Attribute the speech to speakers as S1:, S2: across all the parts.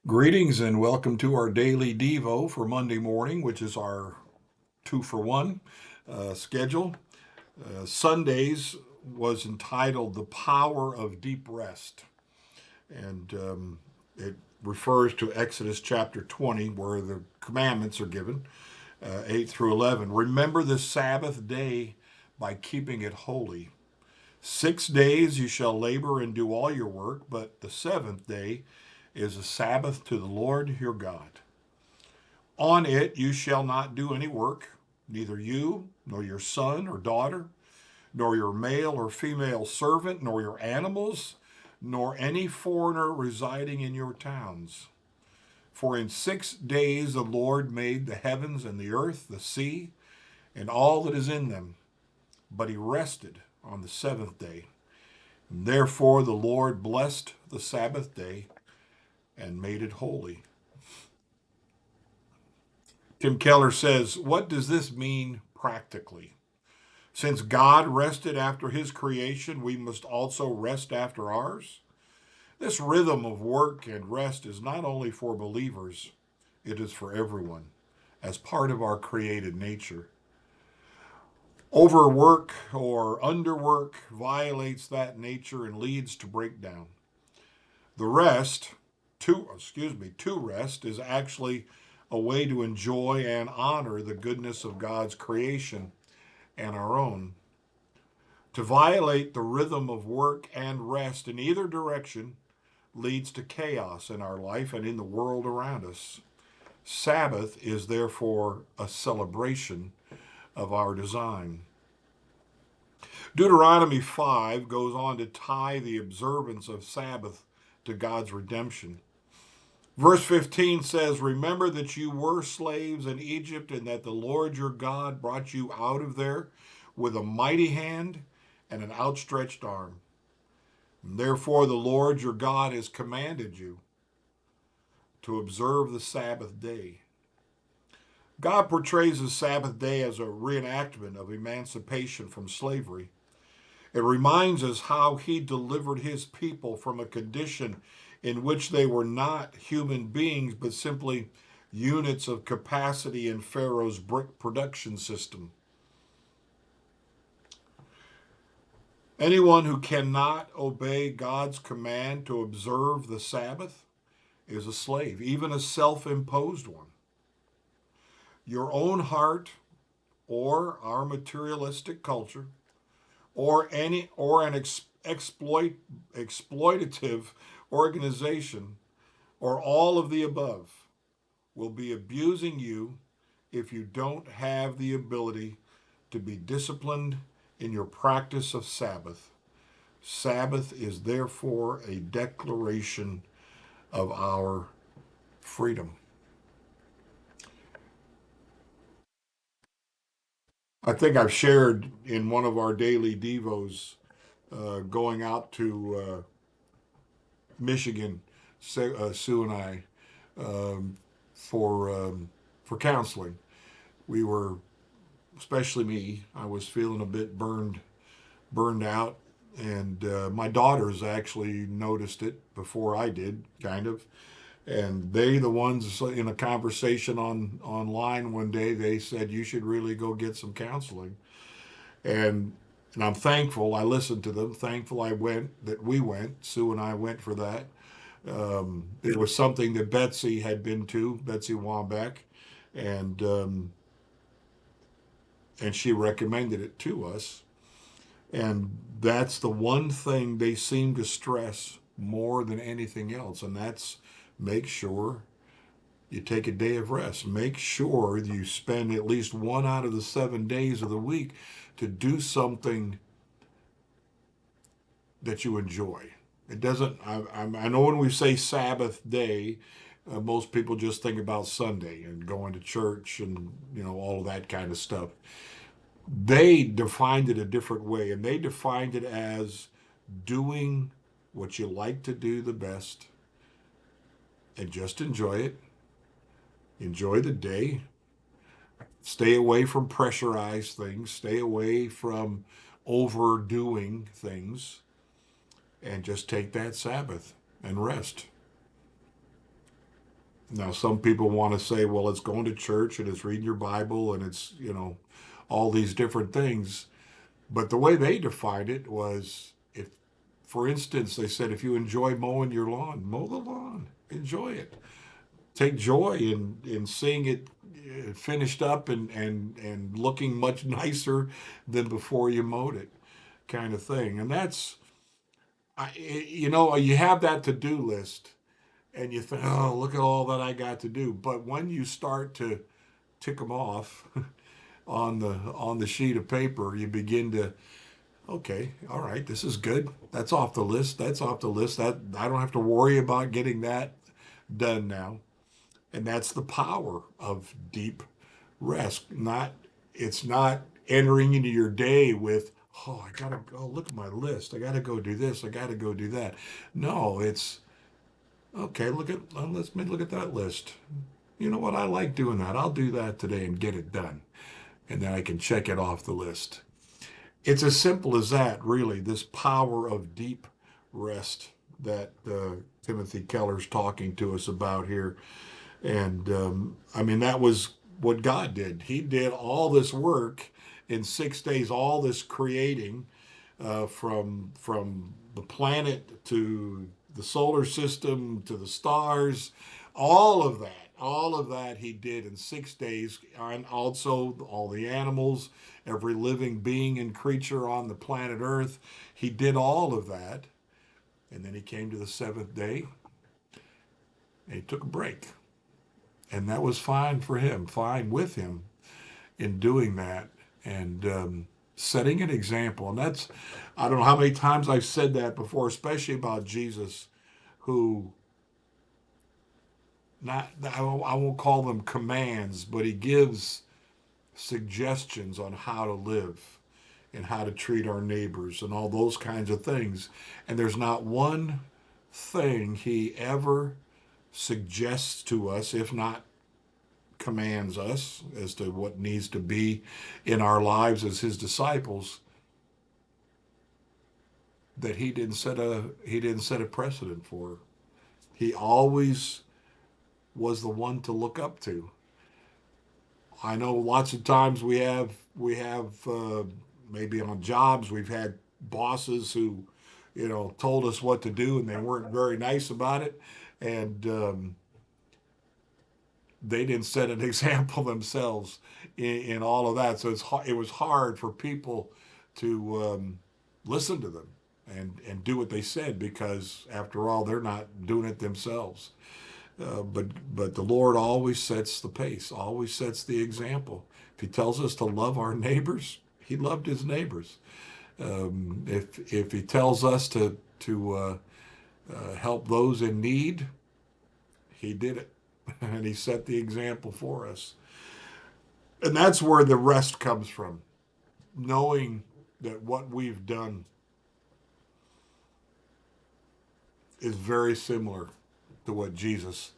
S1: Greetings and welcome to our daily Devo for Monday morning, which is our 2-for-1 schedule. Sundays was entitled The Power of Deep Rest, and it refers to Exodus chapter 20, where the commandments are given, 8 through 11. Remember the Sabbath day by keeping it holy. 6 days you shall labor and do all your work, but the seventh day is a Sabbath to the Lord your God. On it you shall not do any work, neither you, nor your son or daughter, nor your male or female servant, nor your animals, nor any foreigner residing in your towns. For in 6 days the Lord made the heavens and the earth, the sea, and all that is in them. But he rested on the seventh day. And therefore the Lord blessed the Sabbath day and made it holy. Tim Keller says, what does this mean practically? Since God rested after his creation, we must also rest after ours. This rhythm of work and rest is not only for believers, it is for everyone, as part of our created nature. Overwork or underwork violates that nature and leads to breakdown. The rest, to rest is actually a way to enjoy and honor the goodness of God's creation and our own. To violate the rhythm of work and rest in either direction leads to chaos in our life and in the world around us. Sabbath is therefore a celebration of our design. Deuteronomy 5 goes on to tie the observance of Sabbath to God's redemption. Verse 15 says, remember that you were slaves in Egypt and that the Lord your God brought you out of there with a mighty hand and an outstretched arm. And therefore the Lord your God has commanded you to observe the Sabbath day. God portrays the Sabbath day as a reenactment of emancipation from slavery. It reminds us how he delivered his people from a condition in which they were not human beings, but simply units of capacity in Pharaoh's brick production system. Anyone who cannot obey God's command to observe the Sabbath is a slave, even a self-imposed one. Your own heart or our materialistic culture or exploitative organization or all of the above will be abusing you if you don't have the ability to be disciplined in your practice of Sabbath. Sabbath is therefore a declaration of our freedom. I think I've shared in one of our daily devos going out to Michigan, Sue and I, um, for counseling. We were, especially me, I was feeling a bit burned out, and my daughters actually noticed it before I did, kind of. And they, the ones in a conversation online one day, they said you should really go get some counseling. And and I'm thankful I listened to them. Thankful I went that we went. Sue and I went for that. It was something that Betsy had been to, Betsy Wambeck, and um, and she recommended it to us. And that's the one thing they seem to stress more than anything else, and that's make sure you take a day of rest. Make sure you spend at least 1 out of the 7 days of the week to do something that you enjoy. It doesn't, I know when we say Sabbath day, most people just think about Sunday and going to church and, all of that kind of stuff. They defined it a different way, and they defined it as doing what you like to do the best and just enjoy it. Enjoy the day. Stay away from pressurized things. Stay away from overdoing things, and just take that Sabbath and rest. Now, some people want to say, well, it's going to church and it's reading your Bible and it's, all these different things. But the way they defined it was if, for instance, they said, if you enjoy mowing your lawn, mow the lawn, enjoy it. Take joy in seeing it finished up and looking much nicer than before you mowed it, kind of thing. And that's, you have that to do list and you think, oh, look at all that I got to do. But when you start to tick them off on the sheet of paper, you begin to, okay, all right, this is good. That's off the list. That's off the list. That I don't have to worry about getting that done now. And that's the power of deep rest. It's not entering into your day with, oh, I gotta go look at my list. I gotta go do this. I gotta go do that. No, it's okay. Let's look at that list. You know what? I like doing that. I'll do that today and get it done, and then I can check it off the list. It's as simple as that, really. This power of deep rest that Timothy Keller's talking to us about here. And I mean, that was what God did. He did all this work in 6 days, all this creating from the planet to the solar system to the stars, all of that he did in 6 days, and also all the animals, every living being and creature on the planet Earth. He did all of that, and then he came to the seventh day and he took a break. And that was fine for him, fine with him in doing that and setting an example. And that's, I don't know how many times I've said that before, especially about Jesus, who, not, I won't call them commands, but he gives suggestions on how to live and how to treat our neighbors and all those kinds of things. And there's not one thing he ever suggests to us, if not commands us as to what needs to be in our lives as his disciples, that he didn't set a precedent for. He always was the one to look up to. I know lots of times we have maybe on jobs we've had bosses who told us what to do and they weren't very nice about it, and they didn't set an example themselves in all of that. So it was hard for people to listen to them and do what they said, because after all, they're not doing it themselves. But the Lord always sets the pace, always sets the example. If He tells us to love our neighbors, He loved His neighbors. If He tells us to help those in need, He did it, and He set the example for us. And that's where the rest comes from, knowing that what we've done is very similar to what Jesus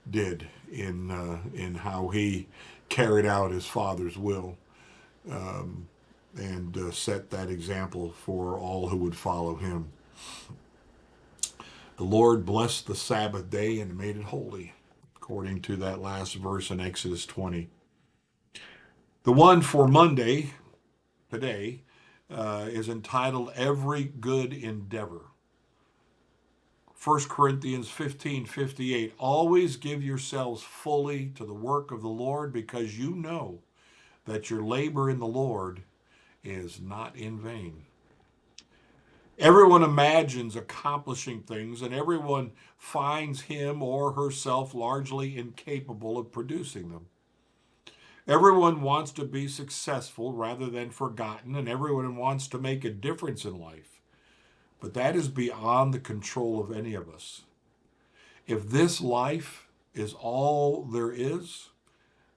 S1: did in how he carried out his Father's will, and set that example for all who would follow him. The Lord blessed the Sabbath day and made it holy, according to that last verse in Exodus 20. The one for Monday, today, is entitled Every Good Endeavor. 1 Corinthians 15:58. Always give yourselves fully to the work of the Lord, because you know that your labor in the Lord is not in vain. Everyone imagines accomplishing things, and everyone finds him or herself largely incapable of producing them. Everyone wants to be successful rather than forgotten, and everyone wants to make a difference in life. But that is beyond the control of any of us. If this life is all there is,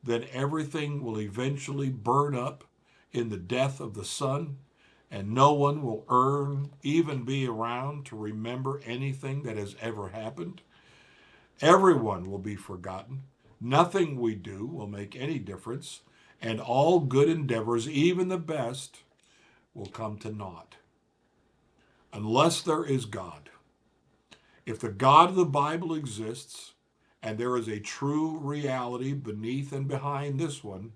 S1: then everything will eventually burn up in the death of the sun, and no one will even be around to remember anything that has ever happened. Everyone will be forgotten. Nothing we do will make any difference, and all good endeavors, even the best, will come to naught unless there is God. If the God of the Bible exists, and there is a true reality beneath and behind this one,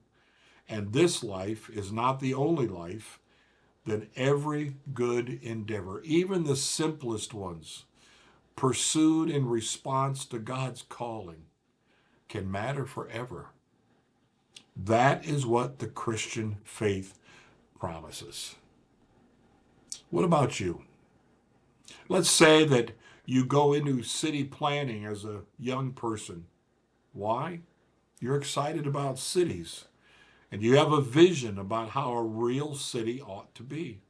S1: and this life is not the only life, then every good endeavor, even the simplest ones, pursued in response to God's calling, can matter forever. That is what the Christian faith promises. What about you? Let's say that you go into city planning as a young person. Why? You're excited about cities and you have a vision about how a real city ought to be.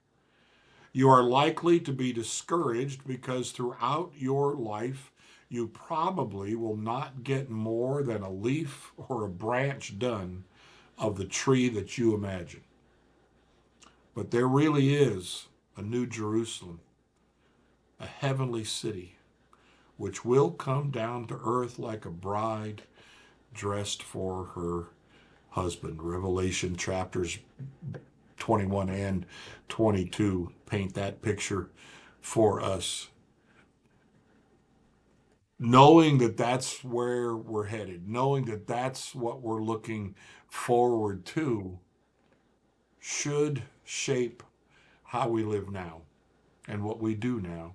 S1: You are likely to be discouraged because throughout your life, you probably will not get more than a leaf or a branch done of the tree that you imagine. But there really is a new Jerusalem, a heavenly city, which will come down to earth like a bride dressed for her husband. Revelation chapters 21 and 22 paint that picture for us. Knowing that that's where we're headed, knowing that that's what we're looking forward to, should shape how we live now and what we do now.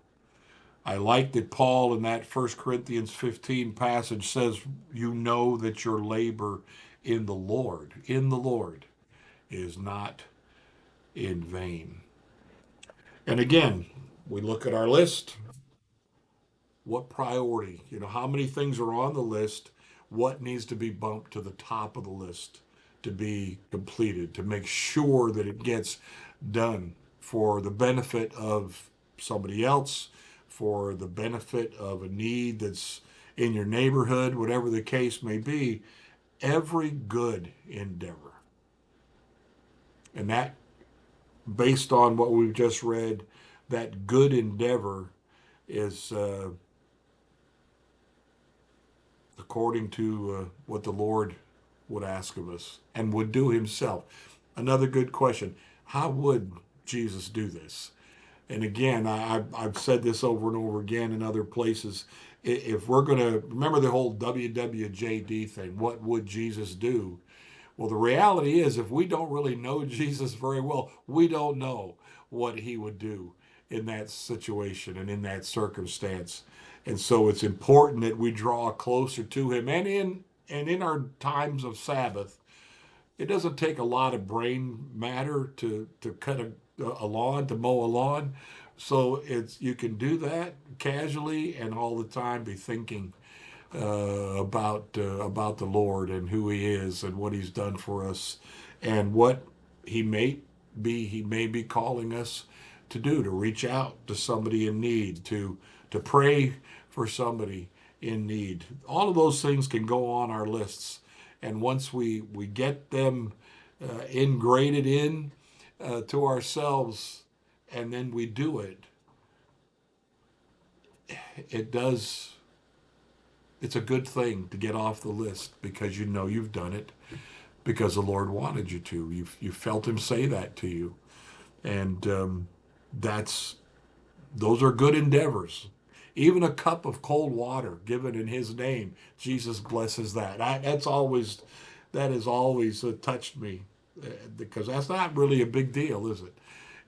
S1: I like that Paul in that 1 Corinthians 15 passage says, you know that your labor in the Lord, is not in vain. And again, we look at our list. What priority? How many things are on the list? What needs to be bumped to the top of the list to be completed, to make sure that it gets done for the benefit of somebody else, for the benefit of a need that's in your neighborhood, whatever the case may be, every good endeavor. And that, based on what we've just read, that good endeavor is according to what the Lord would ask of us and would do himself. Another good question: how would Jesus do this? And again, I've said this over and over again in other places. If we're going to remember the whole WWJD thing, what would Jesus do? Well, the reality is, if we don't really know Jesus very well, we don't know what he would do in that situation and in that circumstance. And so it's important that we draw closer to him. And in our times of Sabbath, it doesn't take a lot of brain matter to cut a lawn, to mow a lawn. So you can do that casually and all the time be thinking about the Lord and who He is and what He's done for us and what He may be calling us to do, to reach out to somebody in need, to pray for somebody in need. All of those things can go on our lists, and once we get them ingrained in to ourselves, and then we do it, it does. It's a good thing to get off the list because you know you've done it because the Lord wanted you to. You felt Him say that to you, and that's those are good endeavors. Even a cup of cold water given in His name, Jesus blesses that. That has always touched me because that's not really a big deal, is it?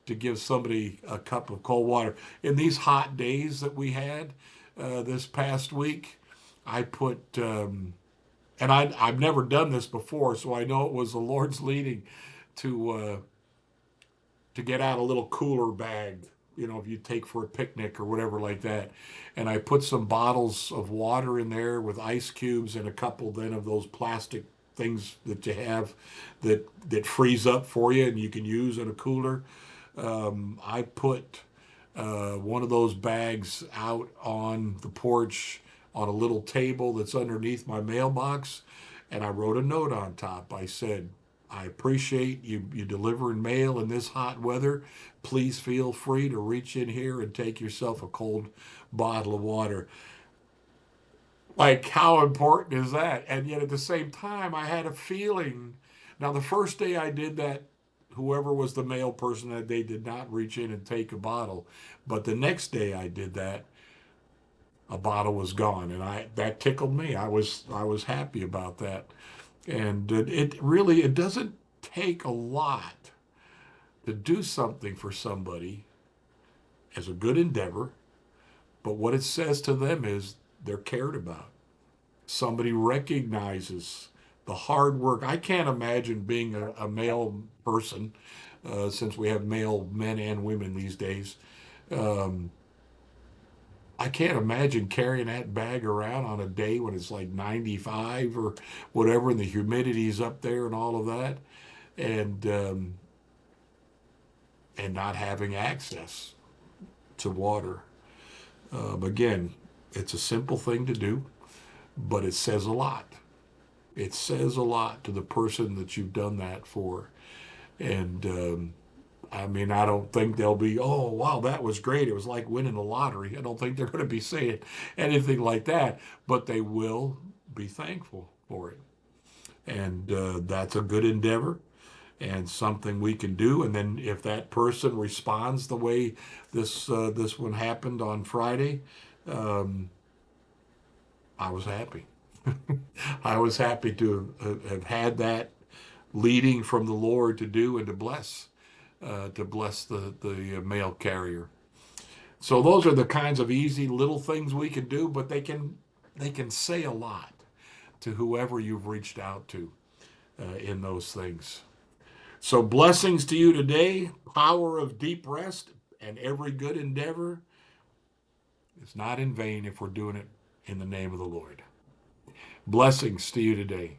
S1: To give somebody a cup of cold water in these hot days that we had this past week. I put, and I've never done this before, so I know it was the Lord's leading to get out a little cooler bag, if you take for a picnic or whatever like that. And I put some bottles of water in there with ice cubes and a couple then of those plastic things that you have that freeze up for you and you can use in a cooler. I put one of those bags out on the porch on a little table that's underneath my mailbox, and I wrote a note on top. I said, I appreciate you delivering mail in this hot weather. Please feel free to reach in here and take yourself a cold bottle of water. Like, how important is that? And yet at the same time, I had a feeling. Now, the first day I did that, whoever was the mail person that day did not reach in and take a bottle. But the next day I did that, a bottle was gone, and that tickled me. I was happy about that. And it really, it doesn't take a lot to do something for somebody as a good endeavor, but what it says to them is they're cared about. Somebody recognizes the hard work. I can't imagine being a male person, since we have male men and women these days. Um, I can't imagine carrying that bag around on a day when it's like 95 or whatever, and the humidity's up there and all of that, and and not having access to water. Again, it's a simple thing to do, but it says a lot. It says a lot to the person that you've done that for. And I mean, I don't think they'll be, oh, wow, that was great. It was like winning the lottery. I don't think they're going to be saying anything like that, but they will be thankful for it. And that's a good endeavor and something we can do. And then if that person responds the way this one happened on Friday, um, I was happy. I was happy to have had that leading from the Lord to do and to bless the mail carrier. So those are the kinds of easy little things we can do, but they can say a lot to whoever you've reached out to in those things. So blessings to you today, power of deep rest, and every good endeavor is not in vain if we're doing it in the name of the Lord. Blessings to you today.